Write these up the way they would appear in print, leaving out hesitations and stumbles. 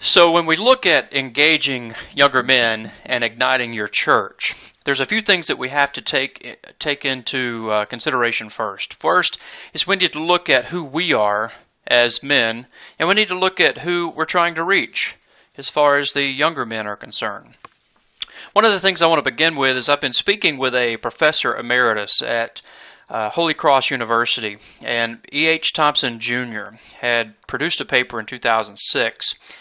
So when we look at engaging younger men and igniting your church, there's a few things that we have to take into consideration first. First is we need to look at who we are as men, and we need to look at who we're trying to reach as far as the younger men are concerned. One of the things I want to begin with is I've been speaking with a professor emeritus at Holy Cross University, and E.H. Thompson Jr. had produced a paper in 2006.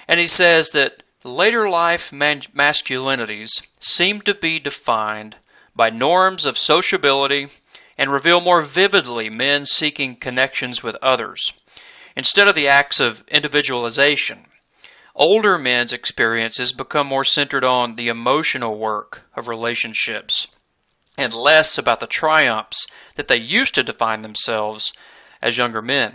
And he says that later life masculinities seem to be defined by norms of sociability and reveal more vividly men seeking connections with others, instead of the acts of individualization. Older men's experiences become more centered on the emotional work of relationships and less about the triumphs that they used to define themselves as younger men.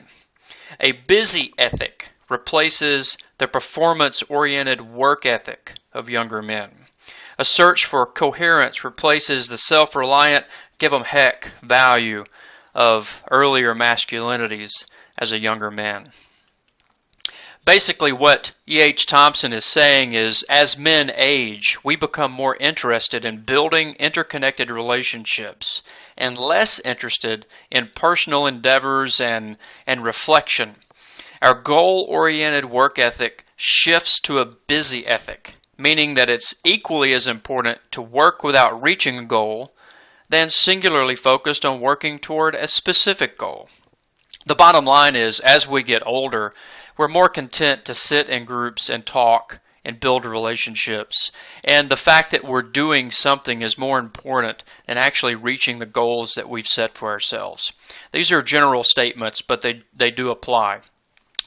A busy ethic replaces the performance-oriented work ethic of younger men. A search for coherence replaces the self-reliant, give-em-heck value of earlier masculinities as a younger man. Basically, what E.H. Thompson is saying is, as men age, we become more interested in building interconnected relationships and less interested in personal endeavors and reflection. Our goal-oriented work ethic shifts to a busy ethic, meaning that it's equally as important to work without reaching a goal than singularly focused on working toward a specific goal. The bottom line is, as we get older, we're more content to sit in groups and talk and build relationships. And the fact that we're doing something is more important than actually reaching the goals that we've set for ourselves. These are general statements, but they do apply.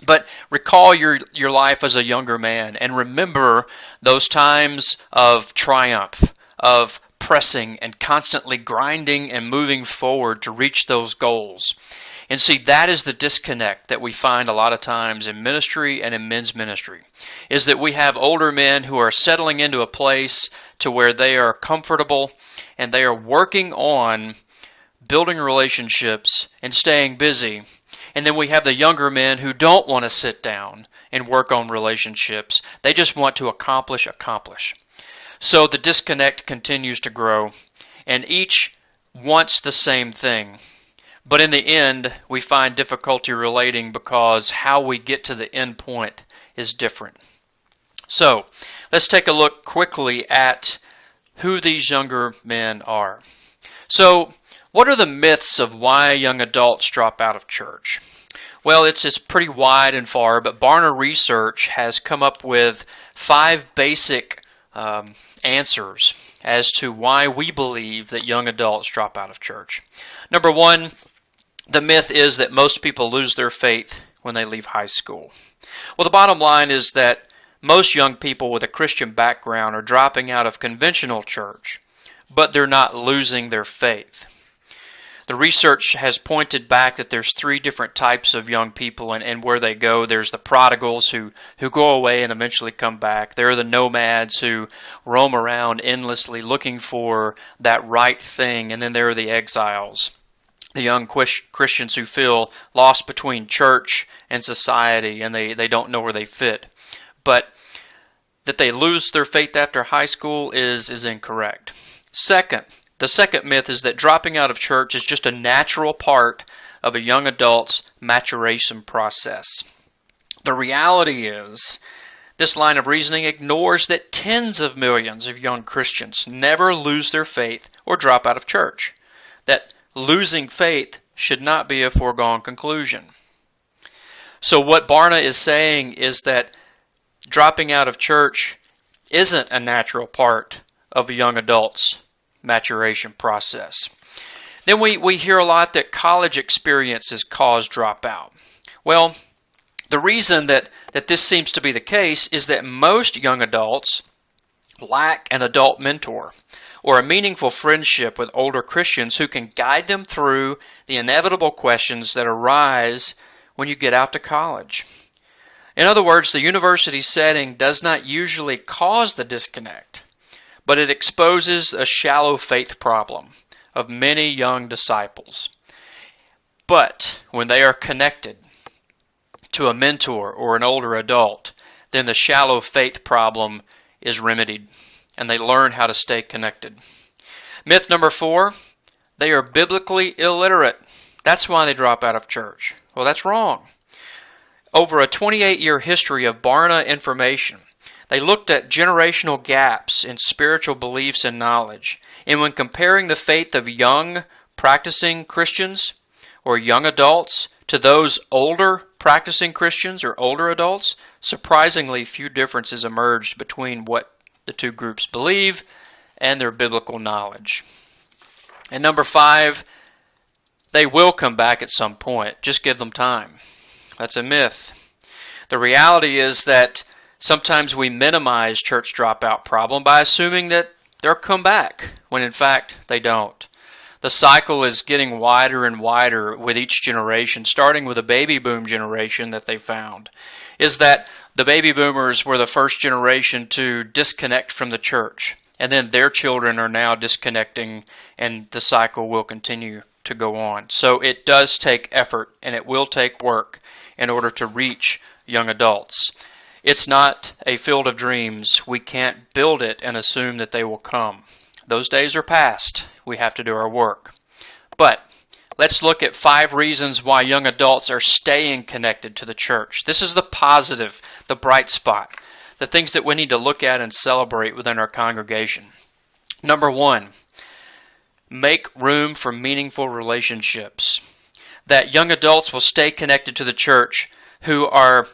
But recall your life as a younger man and remember those times of triumph, of pressing and constantly grinding and moving forward to reach those goals. And see, that is the disconnect that we find a lot of times in ministry and in men's ministry, is that we have older men who are settling into a place to where they are comfortable and they are working on building relationships and staying busy. And then we have the younger men who don't want to sit down and work on relationships. They just want to accomplish. So the disconnect continues to grow, and each wants the same thing. But in the end, we find difficulty relating because how we get to the end point is different. So let's take a look quickly at who these younger men are. So what are the myths of why young adults drop out of church? Well, it's pretty wide and far, but Barna Research has come up with 5 basic answers as to why we believe that young adults drop out of church. Number 1, the myth is that most people lose their faith when they leave high school. Well, the bottom line is that most young people with a Christian background are dropping out of conventional church, but they're not losing their faith. The research has pointed back that there's 3 different types of young people and where they go. There's the prodigals who go away and eventually come back. There are the nomads who roam around endlessly looking for that right thing. And then there are the exiles, the young Christians who feel lost between church and society and they don't know where they fit. But that they lose their faith after high school is incorrect. The second myth is that dropping out of church is just a natural part of a young adult's maturation process. The reality is, this line of reasoning ignores that tens of millions of young Christians never lose their faith or drop out of church. That losing faith should not be a foregone conclusion. So what Barna is saying is that dropping out of church isn't a natural part of a young adult's maturation process. Then we hear a lot that college experiences cause dropout. Well, the reason that this seems to be the case is that most young adults lack an adult mentor or a meaningful friendship with older Christians who can guide them through the inevitable questions that arise when you get out to college. In other words, the university setting does not usually cause the disconnect, but it exposes a shallow faith problem of many young disciples. But when they are connected to a mentor or an older adult, then the shallow faith problem is remedied, and they learn how to stay connected. Myth number 4, they are biblically illiterate. That's why they drop out of church. Well, that's wrong. Over a 28-year history of Barna information, they looked at generational gaps in spiritual beliefs and knowledge. And when comparing the faith of young practicing Christians or young adults to those older practicing Christians or older adults, surprisingly few differences emerged between what the two groups believe and their biblical knowledge. And number 5, they will come back at some point. Just give them time. That's a myth. The reality is that sometimes we minimize church dropout problem by assuming that they'll come back, when in fact they don't. The cycle is getting wider and wider with each generation, starting with the baby boom generation that they found. Is that the baby boomers were the first generation to disconnect from the church, and then their children are now disconnecting, and the cycle will continue to go on. So it does take effort, and it will take work in order to reach young adults. It's not a field of dreams. We can't build it and assume that they will come. Those days are past. We have to do our work. But let's look at 5 reasons why young adults are staying connected to the church. This is the positive, the bright spot, the things that we need to look at and celebrate within our congregation. Number 1, make room for meaningful relationships. That young adults will stay connected to the church who are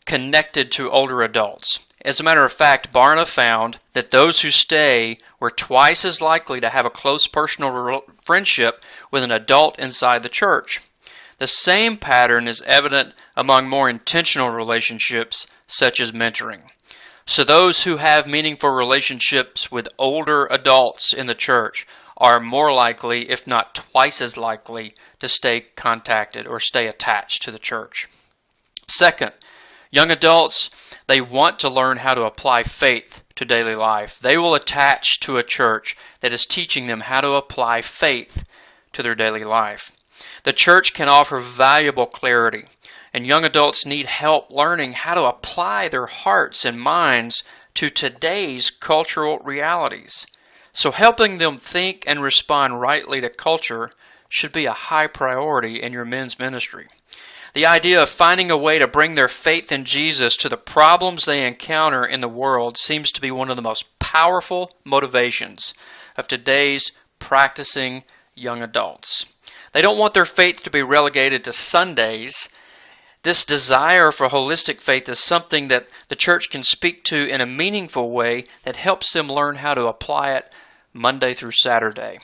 connected to older adults. As a matter of fact, Barna found that those who stay were twice as likely to have a close personal friendship with an adult inside the church. The same pattern is evident among more intentional relationships, such as mentoring. So those who have meaningful relationships with older adults in the church are more likely, if not twice as likely, to stay contacted or stay attached to the church. Second, young adults, they want to learn how to apply faith to daily life. They will attach to a church that is teaching them how to apply faith to their daily life. The church can offer valuable clarity, and young adults need help learning how to apply their hearts and minds to today's cultural realities. So helping them think and respond rightly to culture should be a high priority in your men's ministry. The idea of finding a way to bring their faith in Jesus to the problems they encounter in the world seems to be one of the most powerful motivations of today's practicing young adults. They don't want their faith to be relegated to Sundays. This desire for holistic faith is something that the church can speak to in a meaningful way that helps them learn how to apply it Monday through Saturday.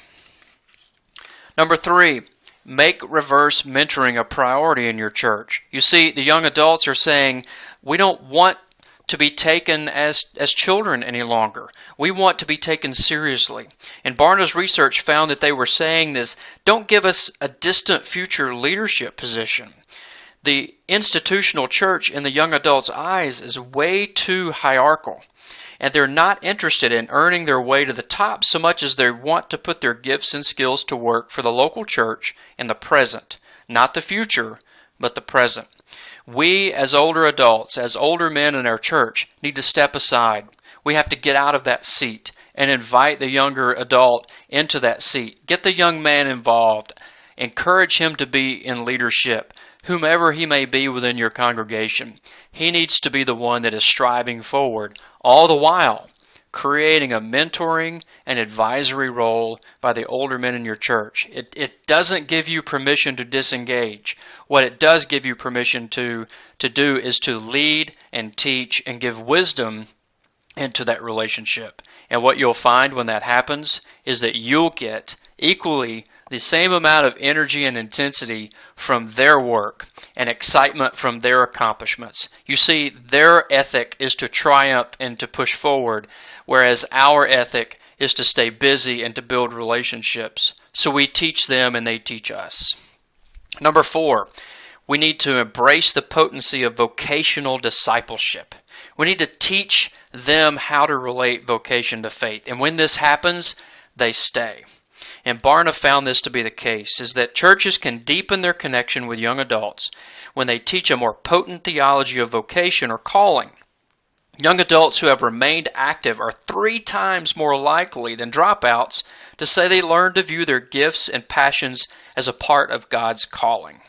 Number 3, make reverse mentoring a priority in your church. You see, the young adults are saying, we don't want to be taken as children any longer. We want to be taken seriously. And Barna's research found that they were saying this, don't give us a distant future leadership position. The institutional church in the young adults' eyes is way too hierarchical. And they're not interested in earning their way to the top so much as they want to put their gifts and skills to work for the local church in the present. Not the future, but the present. We, as older adults, as older men in our church, need to step aside. We have to get out of that seat and invite the younger adult into that seat. Get the young man involved. Encourage him to be in leadership, whomever he may be within your congregation. He needs to be the one that is striving forward, all the while creating a mentoring and advisory role by the older men in your church. It doesn't give you permission to disengage. What it does give you permission to do is to lead and teach and give wisdom into that relationship. And what you'll find when that happens is that you'll get equally the same amount of energy and intensity from their work and excitement from their accomplishments. You see, their ethic is to triumph and to push forward, whereas our ethic is to stay busy and to build relationships. So we teach them and they teach us. Number 4, we need to embrace the potency of vocational discipleship. We need to teach them how to relate vocation to faith. And when this happens, they stay. And Barna found this to be the case, is that churches can deepen their connection with young adults when they teach a more potent theology of vocation or calling. Young adults who have remained active are 3 times more likely than dropouts to say they learned to view their gifts and passions as a part of God's calling.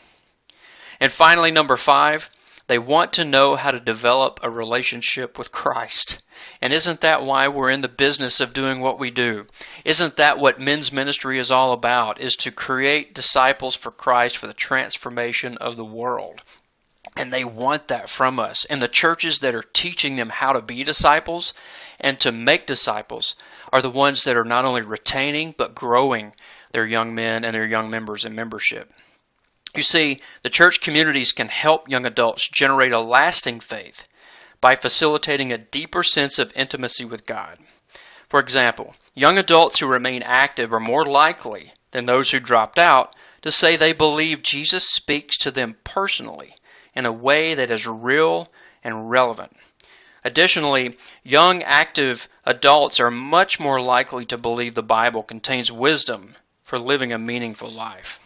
And finally, number 5, they want to know how to develop a relationship with Christ. And isn't that why we're in the business of doing what we do? Isn't that what men's ministry is all about, is to create disciples for Christ for the transformation of the world? And they want that from us. And the churches that are teaching them how to be disciples and to make disciples are the ones that are not only retaining but growing their young men and their young members in membership. You see, the church communities can help young adults generate a lasting faith by facilitating a deeper sense of intimacy with God. For example, young adults who remain active are more likely than those who dropped out to say they believe Jesus speaks to them personally in a way that is real and relevant. Additionally, young active adults are much more likely to believe the Bible contains wisdom for living a meaningful life.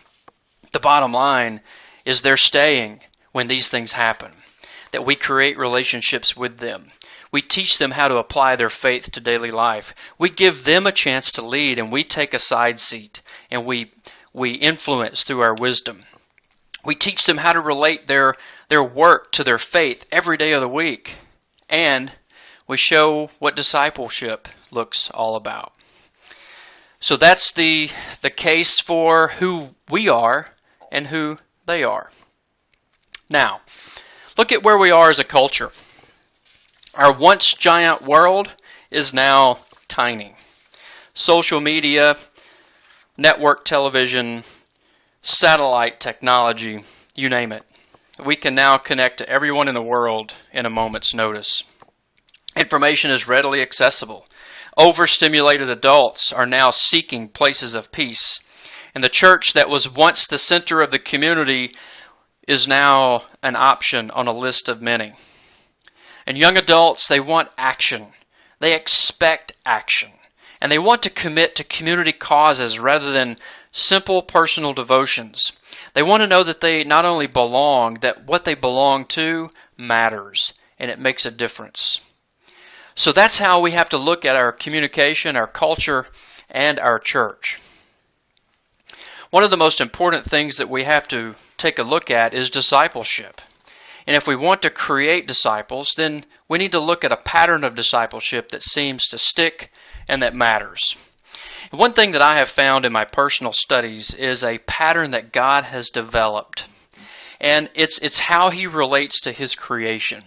The bottom line is they're staying when these things happen, that we create relationships with them. We teach them how to apply their faith to daily life. We give them a chance to lead, and we take a side seat, and we influence through our wisdom. We teach them how to relate their work to their faith every day of the week, and we show what discipleship looks all about. So that's the case for who we are and who they are. Now, look at where we are as a culture. Our once giant world is now tiny. Social media, network television, satellite technology, you name it. We can now connect to everyone in the world in a moment's notice. Information is readily accessible. Overstimulated adults are now seeking places of peace. And the church that was once the center of the community is now an option on a list of many. And young adults, they want action. They expect action. And they want to commit to community causes rather than simple personal devotions. They want to know that they not only belong, that what they belong to matters, and it makes a difference. So that's how we have to look at our communication, our culture, and our church. One of the most important things that we have to take a look at is discipleship. And if we want to create disciples, then we need to look at a pattern of discipleship that seems to stick and that matters. And one thing that I have found in my personal studies is a pattern that God has developed. And it's how He relates to His creation.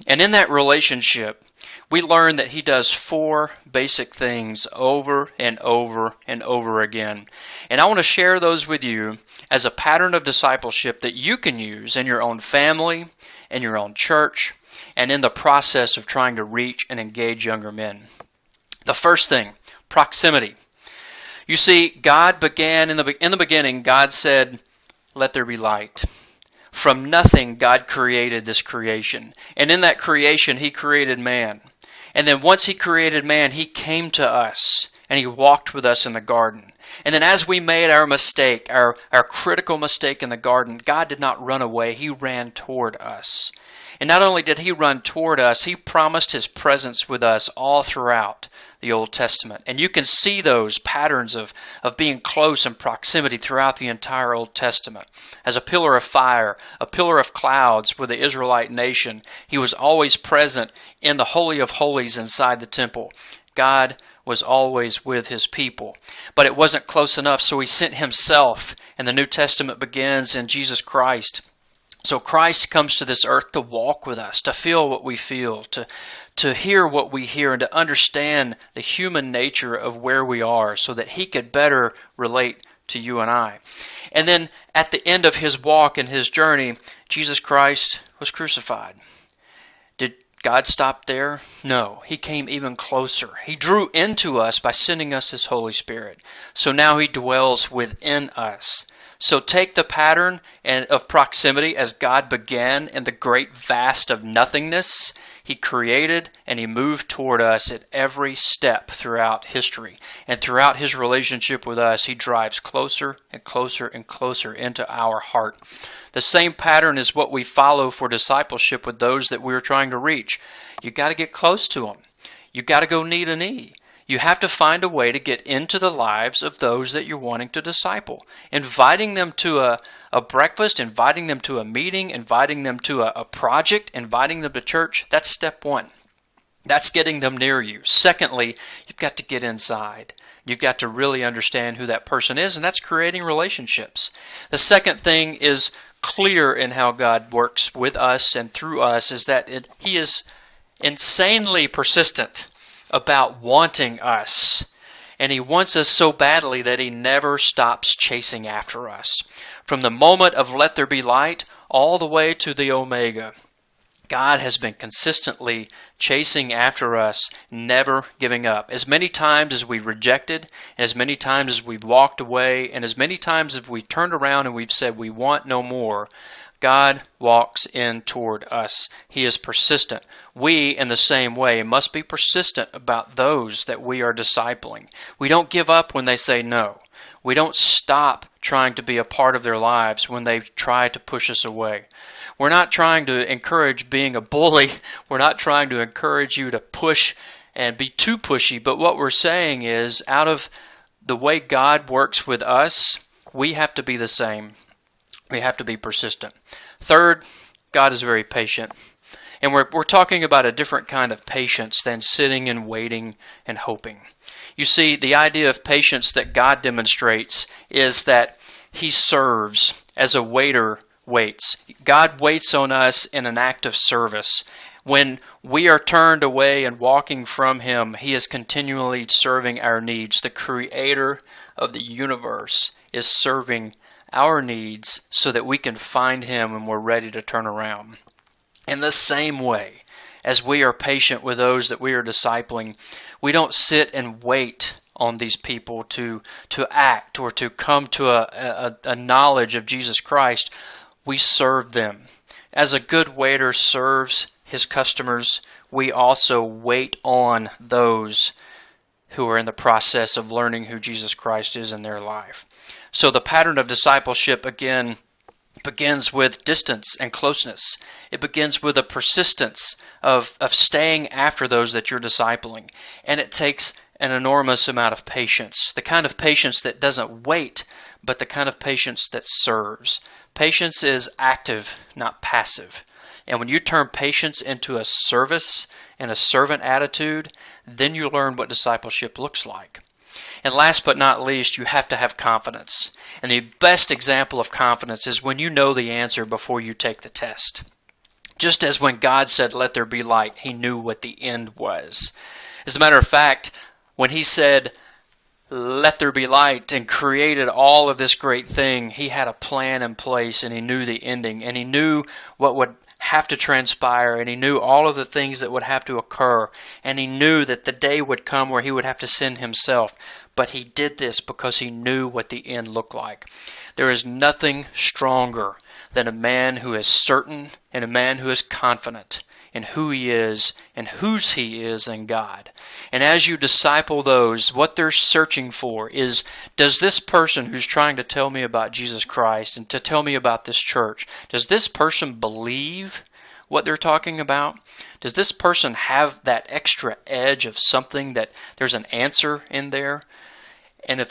And in that relationship, we learn that He does 4 basic things over and over and over again. And I want to share those with you as a pattern of discipleship that you can use in your own family, in your own church, and in the process of trying to reach and engage younger men. The first thing, proximity. You see, God began in the beginning, God said, "Let there be light." From nothing, God created this creation. And in that creation, He created man. And then once He created man, He came to us and He walked with us in the garden. And then as we made our mistake, our critical mistake in the garden, God did not run away. He ran toward us. And not only did He run toward us, He promised His presence with us all throughout the Old Testament. And you can see those patterns of being close and proximity throughout the entire Old Testament. As a pillar of fire, a pillar of clouds with the Israelite nation, He was always present in the Holy of Holies inside the temple. God was always with His people. But it wasn't close enough, so He sent Himself. And the New Testament begins in Jesus Christ. So Christ comes to this earth to walk with us, to feel what we feel, to hear what we hear, and to understand the human nature of where we are so that He could better relate to you and I. And then at the end of His walk and His journey, Jesus Christ was crucified. Did God stop there? No. He came even closer. He drew into us by sending us His Holy Spirit. So now He dwells within us. So take the pattern of proximity as God began in the great vast of nothingness. He created and He moved toward us at every step throughout history. And throughout His relationship with us, He drives closer and closer and closer into our heart. The same pattern is what we follow for discipleship with those that we're trying to reach. You've got to get close to them. You've got to go knee to knee. You have to find a way to get into the lives of those that you're wanting to disciple. Inviting them to a breakfast, inviting them to a meeting, inviting them to a project, inviting them to church, that's step one. That's getting them near you. Secondly, you've got to get inside. You've got to really understand who that person is, and that's creating relationships. The second thing is clear in how God works with us and through us is that He is insanely persistent about wanting us. And He wants us so badly that He never stops chasing after us. From the moment of let there be light all the way to the Omega, God has been consistently chasing after us, never giving up. As many times as we've rejected, as many times as we've walked away, and as many times as we've turned around and we've said we want no more, God walks in toward us. He is persistent. We, in the same way, must be persistent about those that we are discipling. We don't give up when they say no. We don't stop trying to be a part of their lives when they try to push us away. We're not trying to encourage being a bully. We're not trying to encourage you to push and be too pushy. But what we're saying is, out of the way God works with us, we have to be the same. We have to be persistent. Third, God is very patient. And we're talking about a different kind of patience than sitting and waiting and hoping. You see, the idea of patience that God demonstrates is that He serves as a waiter waits. God waits on us in an act of service. When we are turned away and walking from Him, He is continually serving our needs. The Creator of the universe is serving our needs so that we can find Him when we're ready to turn around. In the same way, as we are patient with those that we are discipling, we don't sit and wait on these people to act or to come to a knowledge of Jesus Christ. We serve them. As a good waiter serves his customers, we also wait on those who are in the process of learning who Jesus Christ is in their life. So the pattern of discipleship, again, begins with distance and closeness. It begins with a persistence of staying after those that you're discipling. And it takes an enormous amount of patience. The kind of patience that doesn't wait, but the kind of patience that serves. Patience is active, not passive. And when you turn patience into a service and a servant attitude, then you learn what discipleship looks like. And last but not least, you have to have confidence. And the best example of confidence is when you know the answer before you take the test. Just as when God said, "Let there be light," He knew what the end was. As a matter of fact, when He said, "Let there be light," and created all of this great thing, He had a plan in place, and He knew the ending, and He knew what would have to transpire, and He knew all of the things that would have to occur, and He knew that the day would come where He would have to send Himself. But He did this because He knew what the end looked like. There is nothing stronger than a man who is certain and a man who is confident in who he is and whose he is in God. And as you disciple those, what they're searching for is, does this person who's trying to tell me about Jesus Christ and to tell me about this church, does this person believe what they're talking about? Does this person have that extra edge of something that there's an answer in there? And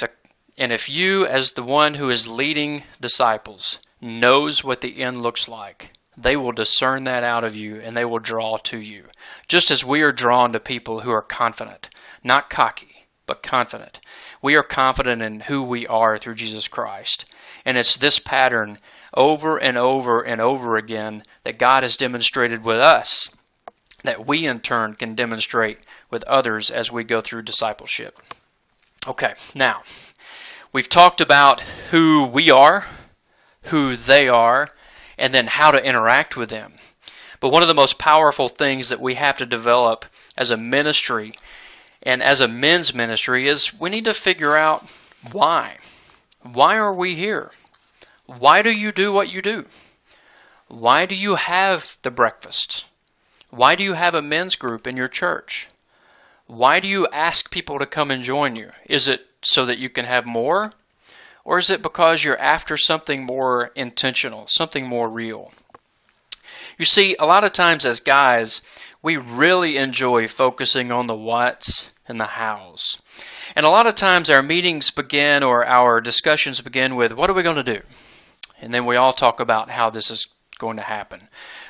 if you, as the one who is leading disciples, knows what the end looks like, they will discern that out of you and they will draw to you. Just as we are drawn to people who are confident, not cocky, but confident. We are confident in who we are through Jesus Christ. And it's this pattern over and over and over again that God has demonstrated with us that we in turn can demonstrate with others as we go through discipleship. Okay, now, we've talked about who we are, who they are, and then how to interact with them. But one of the most powerful things that we have to develop as a ministry and as a men's ministry is we need to figure out why. Why are we here? Why do you do what you do? Why do you have the breakfast? Why do you have a men's group in your church? Why do you ask people to come and join you? Is it so that you can have more? Or is it because you're after something more intentional, something more real? You see, a lot of times as guys, we really enjoy focusing on the whats and the hows. And a lot of times our meetings begin or our discussions begin with, what are we going to do? And then we all talk about how this is going to happen.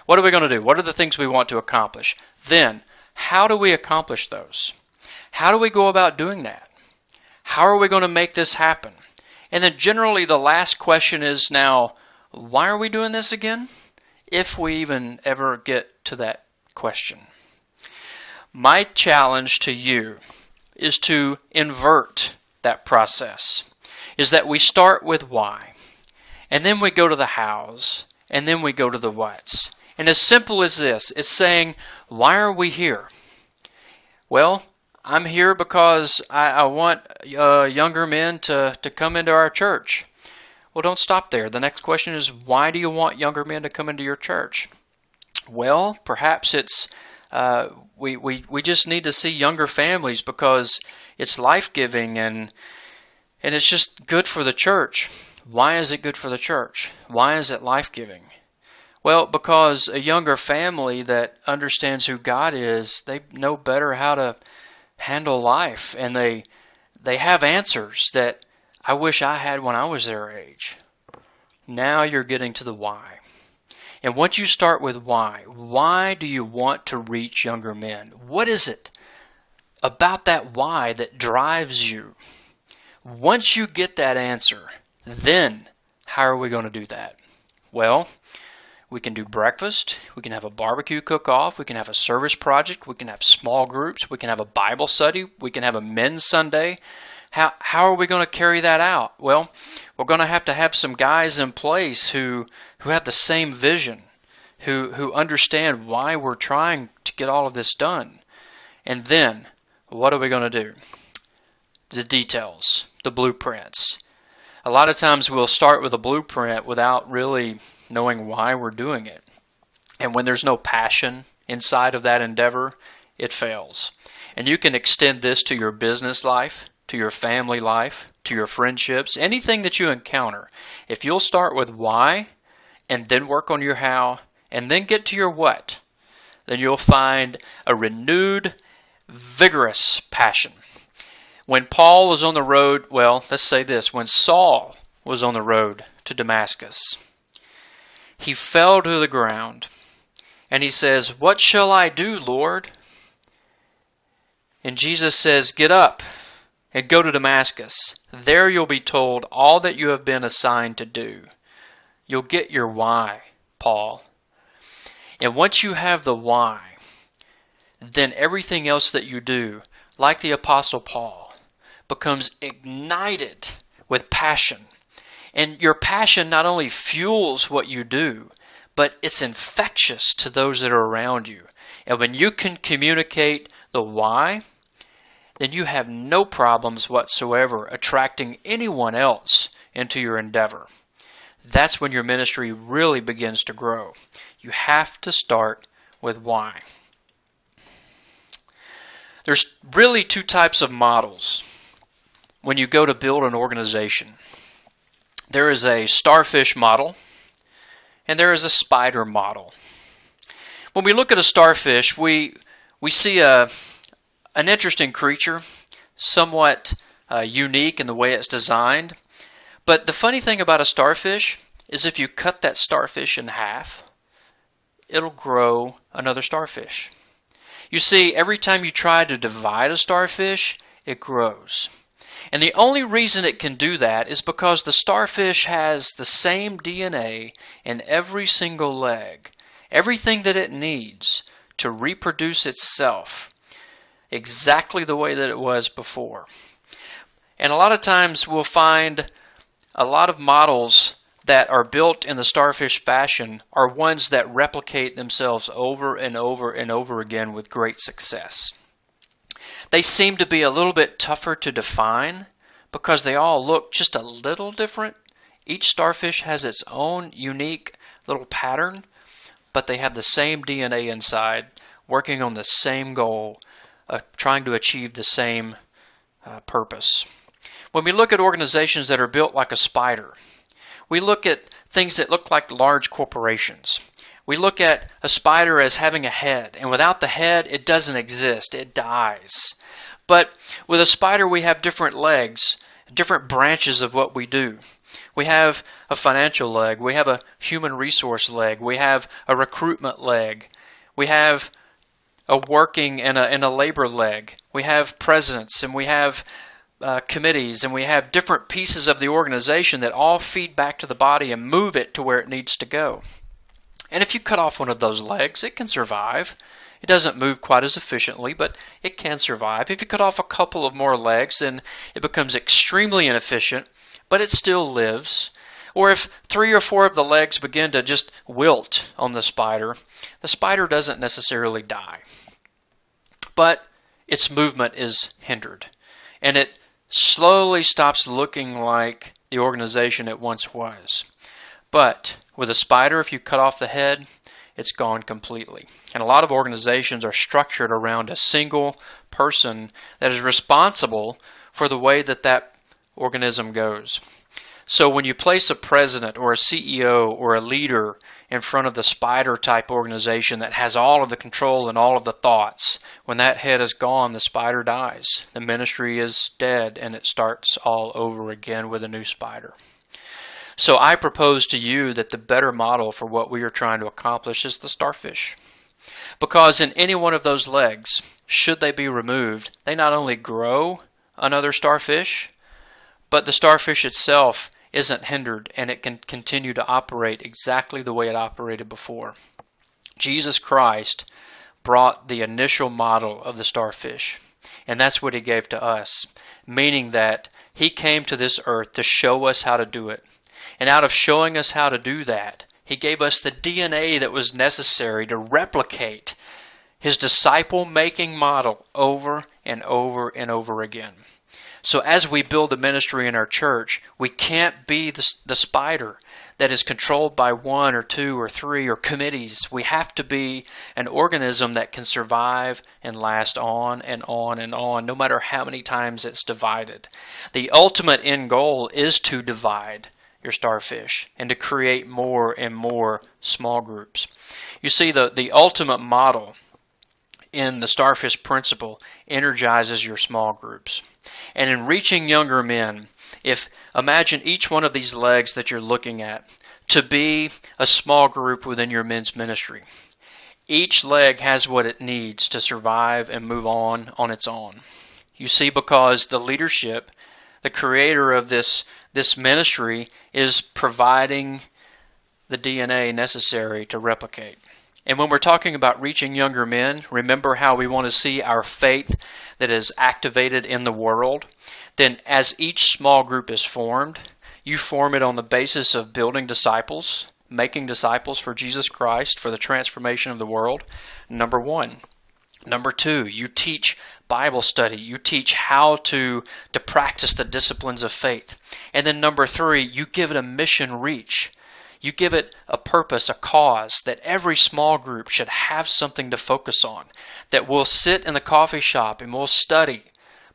What are we going to do? What are the things we want to accomplish? Then, how do we accomplish those? How do we go about doing that? How are we going to make this happen? And then generally the last question is now, why are we doing this again? If we even ever get to that question. My challenge to you is to invert that process. Is that we start with why, and then we go to the hows, and then we go to the whats. And as simple as this, it's saying, why are we here? Well, I'm here because I want younger men to come into our church. Well, don't stop there. The next question is, why do you want younger men to come into your church? Well, perhaps it's we just need to see younger families because it's life-giving and it's just good for the church. Why is it good for the church? Why is it life-giving? Well, because a younger family that understands who God is, they know better how to handle life, and they have answers that I wish I had when I was their age. Now you're getting to the why. And once you start with why do you want to reach younger men? What is it about that why that drives you? Once you get that answer, then how are we going to do that? Well, we can do breakfast, we can have a barbecue cook-off, we can have a service project, we can have small groups, we can have a Bible study, we can have a men's Sunday. How are we going to carry that out? Well, we're going to have some guys in place who have the same vision, who understand why we're trying to get all of this done. And then, what are we going to do? The details, the blueprints. A lot of times we'll start with a blueprint without really knowing why we're doing it. And when there's no passion inside of that endeavor, it fails. And you can extend this to your business life, to your family life, to your friendships, anything that you encounter. If you'll start with why, and then work on your how, and then get to your what, then you'll find a renewed, vigorous passion. When Paul was on the road, well, let's say this, when Saul was on the road to Damascus, he fell to the ground, and he says, "What shall I do, Lord?" And Jesus says, "Get up and go to Damascus. There you'll be told all that you have been assigned to do." You'll get your why, Paul. And once you have the why, then everything else that you do, like the Apostle Paul, becomes ignited with passion. And your passion not only fuels what you do, but it's infectious to those that are around you. And when you can communicate the why, then you have no problems whatsoever attracting anyone else into your endeavor. That's when your ministry really begins to grow. You have to start with why. There's really two types of models when you go to build an organization. There is a starfish model and there is a spider model. When we look at a starfish, we see an interesting creature, somewhat unique in the way it's designed. But the funny thing about a starfish is if you cut that starfish in half, it'll grow another starfish. You see, every time you try to divide a starfish, it grows. And the only reason it can do that is because the starfish has the same DNA in every single leg, everything that it needs to reproduce itself exactly the way that it was before. And a lot of times we'll find a lot of models that are built in the starfish fashion are ones that replicate themselves over and over and over again with great success. They seem to be a little bit tougher to define because they all look just a little different, Each starfish has its own unique little pattern, but they have the same DNA inside, working on the same goal, trying to achieve the same purpose. When we look at organizations that are built like a spider, we look at things that look like large corporations. We look at a spider as having a head, and without the head, it doesn't exist. It dies. But with a spider, we have different legs, different branches of what we do. We have a financial leg. We have a human resource leg. We have a recruitment leg. We have a working and a labor leg. We have presidents, and we have committees, and we have different pieces of the organization that all feed back to the body and move it to where it needs to go. And if you cut off one of those legs, it can survive. It doesn't move quite as efficiently, but it can survive. If you cut off a couple of more legs, then it becomes extremely inefficient, but it still lives. Or if 3 or 4 of the legs begin to just wilt on the spider doesn't necessarily die. But its movement is hindered, and it slowly stops looking like the organization it once was. But with a spider, if you cut off the head, it's gone completely. And a lot of organizations are structured around a single person that is responsible for the way that that organism goes. So when you place a president or a CEO or a leader in front of the spider-type organization that has all of the control and all of the thoughts, when that head is gone, the spider dies. The ministry is dead, and it starts all over again with a new spider. So I propose to you that the better model for what we are trying to accomplish is the starfish. Because in any one of those legs, should they be removed, they not only grow another starfish, but the starfish itself isn't hindered, and it can continue to operate exactly the way it operated before. Jesus Christ brought the initial model of the starfish, and that's what he gave to us, meaning that he came to this earth to show us how to do it. And out of showing us how to do that, he gave us the DNA that was necessary to replicate his disciple-making model over and over and over again. So as we build a ministry in our church, we can't be the spider that is controlled by 1 or 2 or 3 or committees. We have to be an organism that can survive and last on and on and on, no matter how many times it's divided. The ultimate end goal is to divide your starfish and to create more and more small groups. You see, the ultimate model in the starfish principle energizes your small groups. And in reaching younger men, imagine each one of these legs that you're looking at to be a small group within your men's ministry. Each leg has what it needs to survive and move on its own. You see, because the leadership, the creator of this ministry, is providing the DNA necessary to replicate. And when we're talking about reaching younger men, remember how we want to see our faith that is activated in the world? Then as each small group is formed, you form it on the basis of building disciples, making disciples for Jesus Christ, for the transformation of the world, number 1. Number 2, you teach Bible study. You teach how to practice the disciplines of faith. And then number 3, you give it a mission reach. You give it a purpose, a cause, that every small group should have something to focus on, that we'll sit in the coffee shop and we'll study,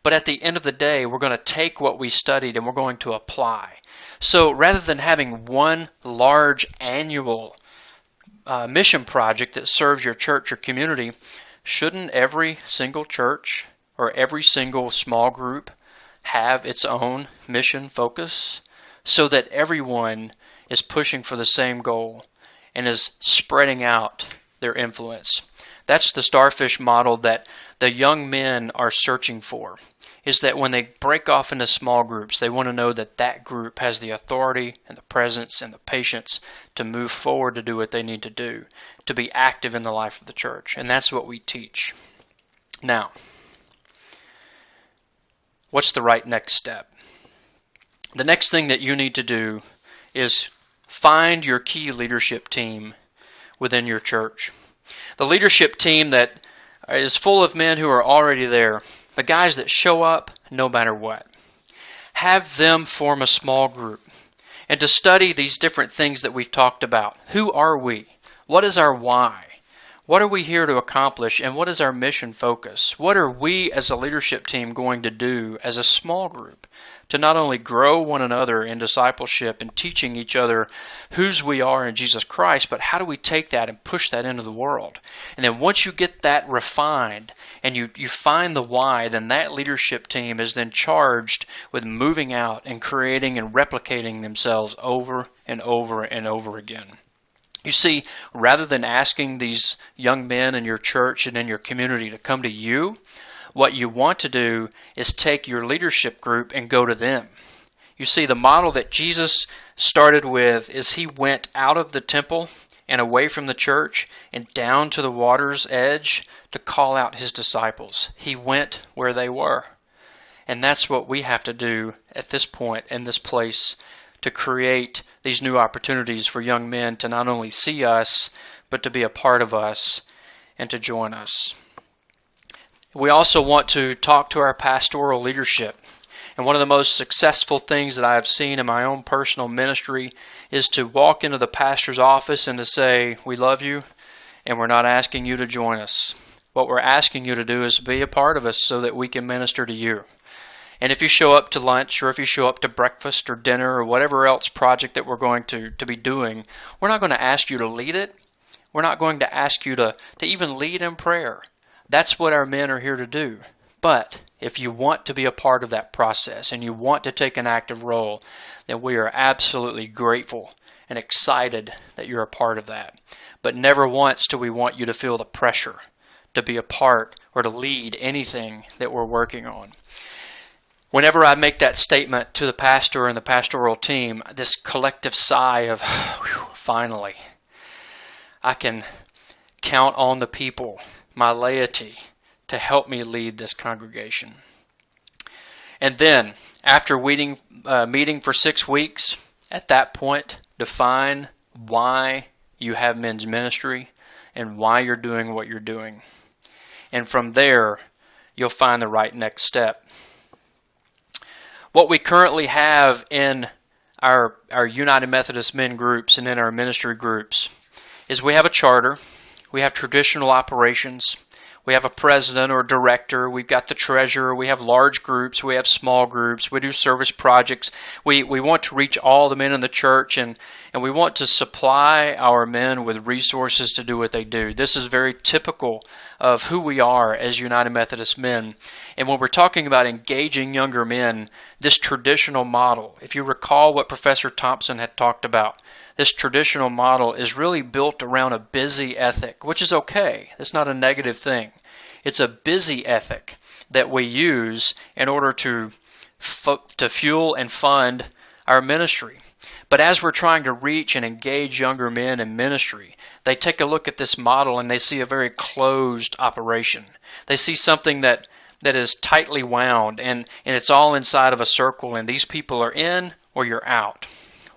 but at the end of the day, we're going to take what we studied and we're going to apply. So rather than having one large annual mission project that serves your church or community, shouldn't every single church or every single small group have its own mission focus so that everyone is pushing for the same goal and is spreading out their influence? That's the starfish model that the young men are searching for, is that when they break off into small groups, they want to know that that group has the authority and the presence and the patience to move forward to do what they need to do, to be active in the life of the church. And that's what we teach. Now, what's the right next step? The next thing that you need to do is find your key leadership team within your church. The leadership team that is full of men who are already there, the guys that show up no matter what. Have them form a small group and to study these different things that we've talked about. Who are we? What is our why? What are we here to accomplish, and what is our mission focus? What are we as a leadership team going to do as a small group to not only grow one another in discipleship and teaching each other whose we are in Jesus Christ, but how do we take that and push that into the world? And then once you get that refined and you find the why, then that leadership team is then charged with moving out and creating and replicating themselves over and over and over again. You see, rather than asking these young men in your church and in your community to come to you, what you want to do is take your leadership group and go to them. You see, the model that Jesus started with is he went out of the temple and away from the church and down to the water's edge to call out his disciples. He went where they were. And that's what we have to do at this point in this place to create these new opportunities for young men to not only see us, but to be a part of us and to join us. We also want to talk to our pastoral leadership. And one of the most successful things that I have seen in my own personal ministry is to walk into the pastor's office and to say, we love you, and we're not asking you to join us. What we're asking you to do is be a part of us so that we can minister to you. And if you show up to lunch, or if you show up to breakfast or dinner or whatever else project that we're going to be doing, we're not going to ask you to lead it. We're not going to ask you to even lead in prayer. That's what our men are here to do. But if you want to be a part of that process and you want to take an active role, then we are absolutely grateful and excited that you're a part of that. But never once do we want you to feel the pressure to be a part or to lead anything that we're working on. Whenever I make that statement to the pastor and the pastoral team, this collective sigh of, finally, I can count on the people, my laity, to help me lead this congregation. And then, after meeting for 6 weeks, at that point, define why you have men's ministry and why you're doing what you're doing. And from there, you'll find the right next step. What we currently have in our United Methodist men groups and in our ministry groups is we have a charter, we have traditional operations, we have a president or director, we've got the treasurer, we have large groups, we have small groups, we do service projects. We want to reach all the men in the church, and we want to supply our men with resources to do what they do. This is very typical of who we are as United Methodist men. And when we're talking about engaging younger men, this traditional model, if you recall what Professor Thompson had talked about, this traditional model is really built around a busy ethic, which is okay. It's not a negative thing. It's a busy ethic that we use in order to fuel and fund our ministry. But as we're trying to reach and engage younger men in ministry, they take a look at this model and they see a very closed operation. They see something that is tightly wound and it's all inside of a circle, and these people are in or you're out.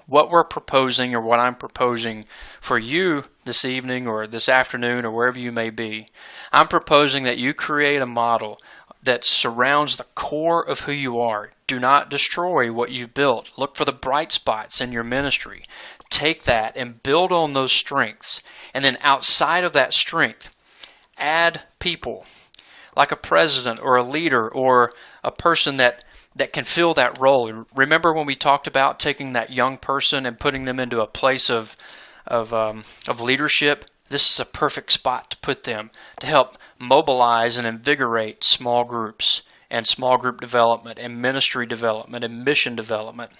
What we're proposing, or what I'm proposing for you this evening or this afternoon or wherever you may be, I'm proposing that you create a model that surrounds the core of who you are. Do not destroy what you've built. Look for the bright spots in your ministry. Take that and build on those strengths. And then outside of that strength, add people like a president or a leader or a person that can fill that role. Remember when we talked about taking that young person and putting them into a place of leadership? This is a perfect spot to put them to help mobilize and invigorate small groups and small group development and ministry development and mission development.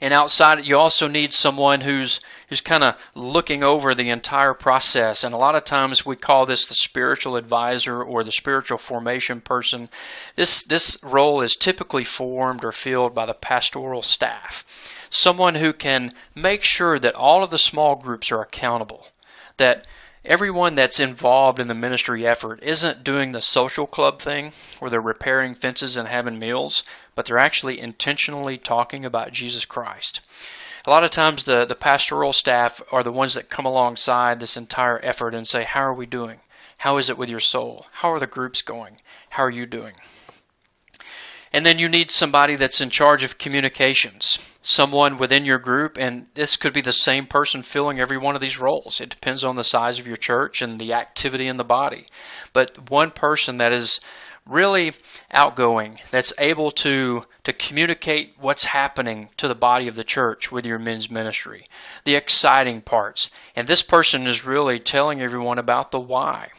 And outside, you also need someone who's kind of looking over the entire process. And a lot of times we call this the spiritual advisor or the spiritual formation person. This role is typically formed or filled by the pastoral staff. Someone who can make sure that all of the small groups are accountable, that everyone that's involved in the ministry effort isn't doing the social club thing where they're repairing fences and having meals, but they're actually intentionally talking about Jesus Christ. A lot of times the pastoral staff are the ones that come alongside this entire effort and say, how are we doing? How is it with your soul? How are the groups going? How are you doing? And then you need somebody that's in charge of communications, someone within your group, and this could be the same person filling every one of these roles. It depends on the size of your church and the activity in the body. But one person that is really outgoing, that's able to communicate what's happening to the body of the church with your men's ministry, the exciting parts. And this person is really telling everyone about the why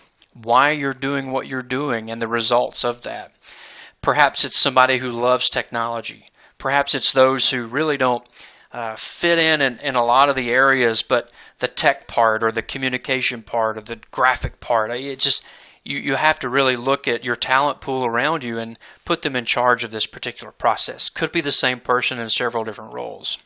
you're doing what you're doing and the results of that. Perhaps it's somebody who loves technology. Perhaps it's those who really don't fit in a lot of the areas, but the tech part or the communication part or the graphic part, you have to really look at your talent pool around you and put them in charge of this particular process. Could be the same person in several different roles.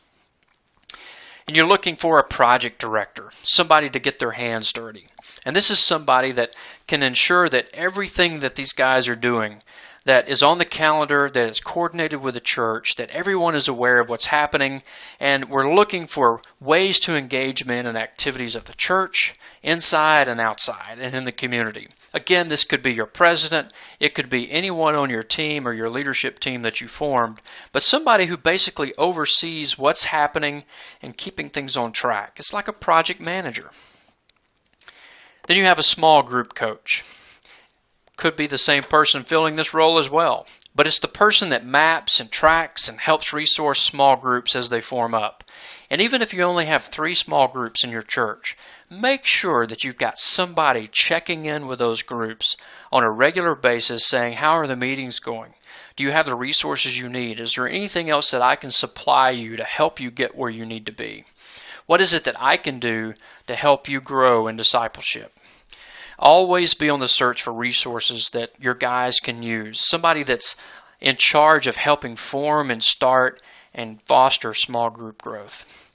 And you're looking for a project director, somebody to get their hands dirty. And this is somebody that can ensure that everything that these guys are doing, that is on the calendar, that is coordinated with the church, that everyone is aware of what's happening, and we're looking for ways to engage men in activities of the church, inside and outside, and in the community. Again, this could be your president, it could be anyone on your team or your leadership team that you formed, but somebody who basically oversees what's happening and keeping things on track. It's like a project manager. Then you have a small group coach. Could be the same person filling this role as well. But it's the person that maps and tracks and helps resource small groups as they form up. And even if you only have 3 small groups in your church, make sure that you've got somebody checking in with those groups on a regular basis saying, how are the meetings going? Do you have the resources you need? Is there anything else that I can supply you to help you get where you need to be? What is it that I can do to help you grow in discipleship? Always be on the search for resources that your guys can use. Somebody that's in charge of helping form and start and foster small group growth.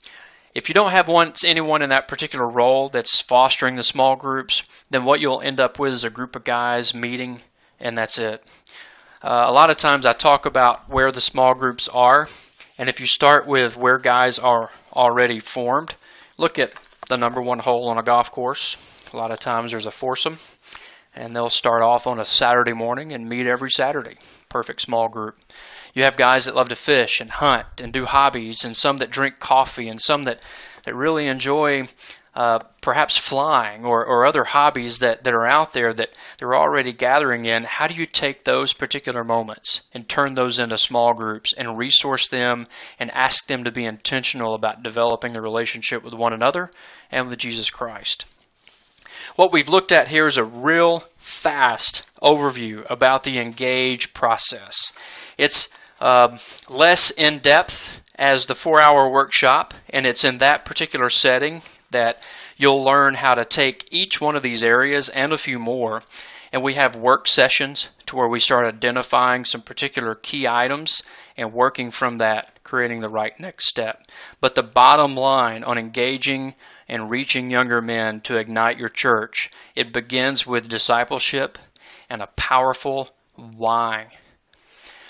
If you don't have anyone in that particular role that's fostering the small groups, then what you'll end up with is a group of guys meeting, and that's it. A lot of times I talk about where the small groups are, and if you start with where guys are already formed, look at the number 1 hole on a golf course. A lot of times there's a foursome, and they'll start off on a Saturday morning and meet every Saturday. Perfect small group. You have guys that love to fish and hunt and do hobbies, and some that drink coffee, and some that really enjoy perhaps flying or other hobbies that are out there that they're already gathering in. How do you take those particular moments and turn those into small groups and resource them and ask them to be intentional about developing a relationship with one another and with Jesus Christ? What we've looked at here is a real fast overview about the engage process. It's less in-depth as the 4-hour workshop, and it's in that particular setting that you'll learn how to take each one of these areas and a few more. And we have work sessions to where we start identifying some particular key items and working from that, creating the right next step. But the bottom line on engaging and reaching younger men to ignite your church, it begins with discipleship and a powerful why.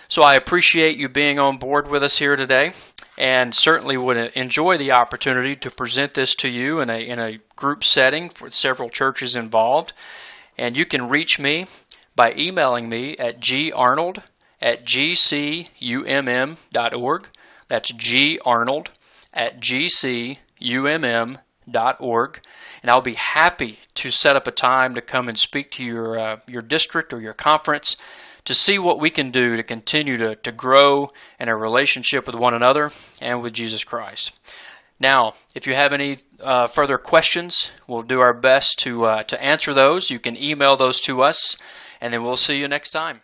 So I appreciate you being on board with us here today, and certainly would enjoy the opportunity to present this to you in a group setting with several churches involved. And you can reach me by emailing me at garnold@gcumm.org. That's garnold@gcumm.org. And I'll be happy to set up a time to come and speak to your district or your conference to see what we can do to continue to grow in a relationship with one another and with Jesus Christ. Now, if you have any further questions, we'll do our best to answer those. You can email those to us, and then we'll see you next time.